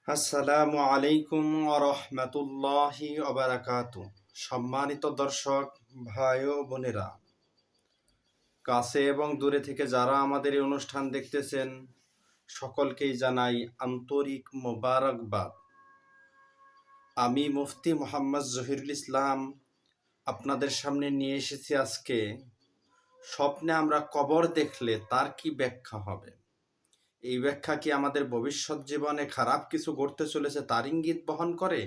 আসসালামু আলাইকুম ওয়া রাহমাতুল্লাহি ওয়া বারাকাতুহু। সম্মানিত দর্শক ভাই ও বোনেরা, কাছে এবং দূরে থেকে যারা আমাদের এই অনুষ্ঠান দেখতেছেন, সকলকেই জানাই আন্তরিক মোবারকবাদ। আমি মুফতি মোহাম্মদ জহিরুল ইসলাম আপনাদের সামনে নিয়ে এসেছি আজকে স্বপ্নে আমরা কবর দেখলে তার কি ব্যাখ্যা হবে। এই ব্যাখ্যা কি আমাদের ভবিষ্যৎ জীবনে খারাপ কিছু ঘটতে চলেছে তার ইঙ্গিত বহন করে,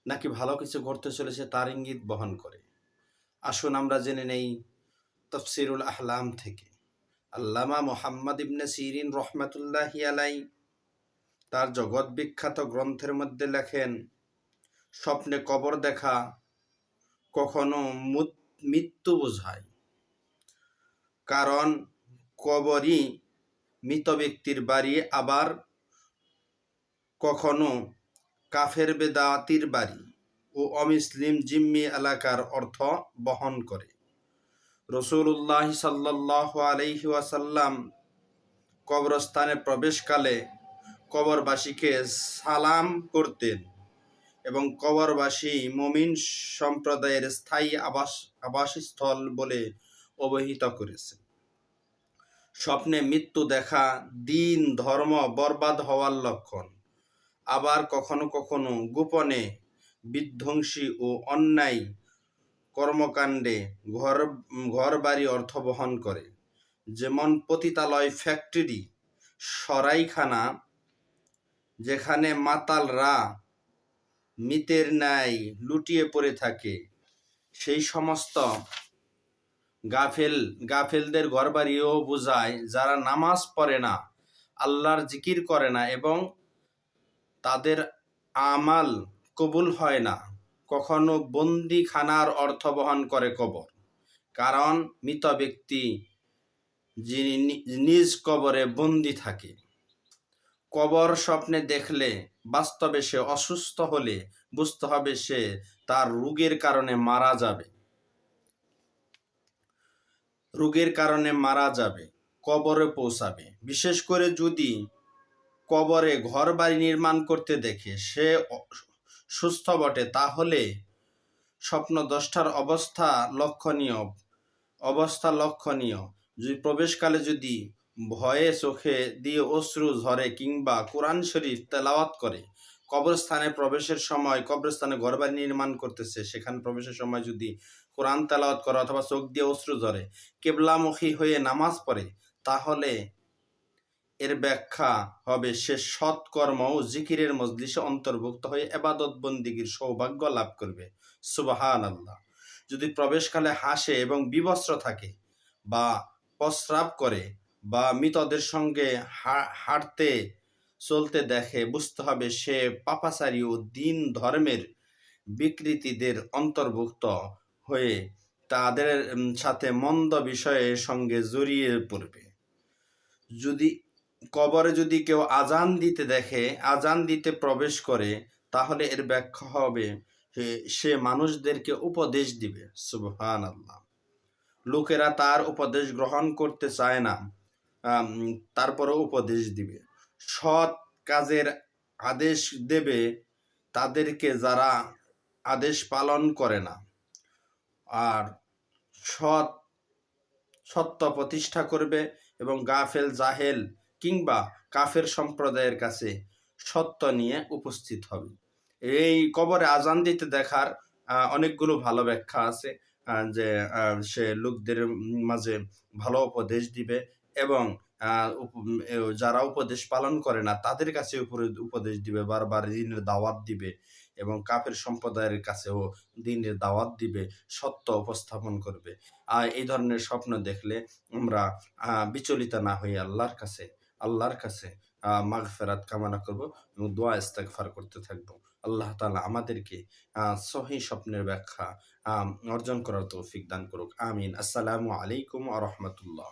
নাকি ভালো কিছু ঘটতে চলেছে তার ইঙ্গিত বহন করে? আসুন আমরা জেনে নেই তাফসীরুল আহলাম থেকে। আল্লামা মুহাম্মদ ইবনে সিরিন রহমাতুল্লাহি আলাই তার জগৎ বিখ্যাত গ্রন্থের মধ্যে লেখেন, স্বপ্নে কবর দেখা কখনো মৃত্যু বোঝায়, কারণ কবরই মৃত ব্যক্তির বাড়ি, আবার কখনো কাফের বেদাতির বাড়ি ও অমুসলিম জিম্মি এলাকার অর্থ বহন করে। রাসূলুল্লাহ সাল্লাল্লাহু আলাইহি ওয়াসাল্লাম কবরস্থানে প্রবেশকালে কবরবাসীকে সালাম করতেন এবং কবরবাসী মুমিন সম্প্রদায়ের স্থায়ী আবাসস্থল বলে অবহিত করেছেন। স্বপ্নে মৃত্যু দেখা দিন ধর্ম বরবাদ হওয়ার লক্ষণ। আবার কখনো কখনো গোপনে বিধ্বংসী ও অন্যায় কর্মকাণ্ডে ঘর বাড়ি অর্থ বহন করে, যেমন পতিতালয়, ফ্যাক্টরি, সরাইখানা, যেখানে মাতালরা মৃতের ন্যায় লুটিয়ে পড়ে থাকে, সেই সমস্ত গাফেলদের ঘরবাড়িও বোঝায়, যারা নামাজ পড়ে না, আল্লাহর জিকির করে না এবং তাদের আমাল কবুল হয় না। কখনো বন্দিখানার অর্থ বহন করে কবর, কারণ মৃত ব্যক্তি যিনি নিজ কবরে বন্দি থাকে। কবর স্বপ্নে দেখলে বাস্তবে সে অসুস্থ হলে বুঝতে হবে সে তার রোগের কারণে মারা যাবে, কবরে পৌঁছাবে। বিশেষ করে যদি কবরে ঘর বাড়ি নির্মাণ করতে দেখে সে সুস্থ বটে, তাহলে স্বপ্ন দশটার অবস্থা লক্ষণীয়। যদি প্রবেশকালে যদি ভয়ে চোখে দিয়ে অশ্রু ঝরে কিংবা কোরআন শরীফ তেলাওয়াত করে, কবরস্থানে প্রবেশের সময়, কবরস্থানে ঘরবাড়ি নির্মাণ করতেছে, সেখানে প্রবেশের সময় যদি কোরআন তেলাওয়াত করে অথবা চোখ দিয়ে অশ্রু ঝরে, কেবলামুখী হয়ে নামাজ পড়ে, তাহলে এর ব্যাখ্যা হবে সে সৎকর্ম ও জিকিরের মজলিসে অন্তর্ভুক্ত হয়ে ইবাদত বন্দিগির সৌভাগ্য লাভ করবে। সুবহানাল্লাহ। যদি প্রবেশকালে হাসে এবং বিবস্ত্র থাকে বা প্রস্রাব করে বা মৃতদের সঙ্গে হাঁটতে চলতে দেখে, বুঝতে হবে সে পাপাচারী ও দিন ধর্মের বিকৃতিদের অন্তর্ভুক্ত হয়ে তাদের সাথে মন্দ বিষয়ের সঙ্গে জড়িয়ে পড়বে। যদি কবরে যদি কেউ আজান দিতে দেখে, আজান দিতে প্রবেশ করে, তাহলে এর ব্যাখ্যা হবে সে মানুষদেরকে উপদেশ দিবে। সুবহানাল্লাহ। লোকেরা তার উপদেশ গ্রহণ করতে চায় না, তারপরেও উপদেশ দিবে। সৎ কাজের আদেশ দেবে তাদেরকে যারা আদেশ পালন করে না, আর সত্য প্রতিষ্ঠা করবে এবং গাফেল, জাহেল কিংবা কাফের সম্প্রদায়ের কাছে সত্য নিয়ে উপস্থিত হবে। এই কবরে আজান দিতে দেখার অনেকগুলো ভালো ব্যাখ্যা আছে, যে সে লোকদের মাঝে ভালো উপদেশ দিবে এবং যারা উপদেশ পালন করে না তাদের কাছে উপদেশ দিবে, বারবার দিনের দাওয়াত দিবে এবং কাফের সম্প্রদায়ের কাছেও দিনের দাওয়াত দিবে, সত্য উপস্থাপন করবে। এই ধরনের স্বপ্ন দেখলে আমরা বিচলিত না হয়ে আল্লাহর কাছে মাগফিরাত কামনা করব এবং দোয়া ইস্তেগফার করতে থাকবো। আল্লাহ তাআলা আমাদেরকে সহিহ স্বপ্নের ব্যাখ্যা অর্জন করার তৌফিক দান করুক। আমিন। আসসালামু আলাইকুম ওয়া রাহমাতুল্লাহ।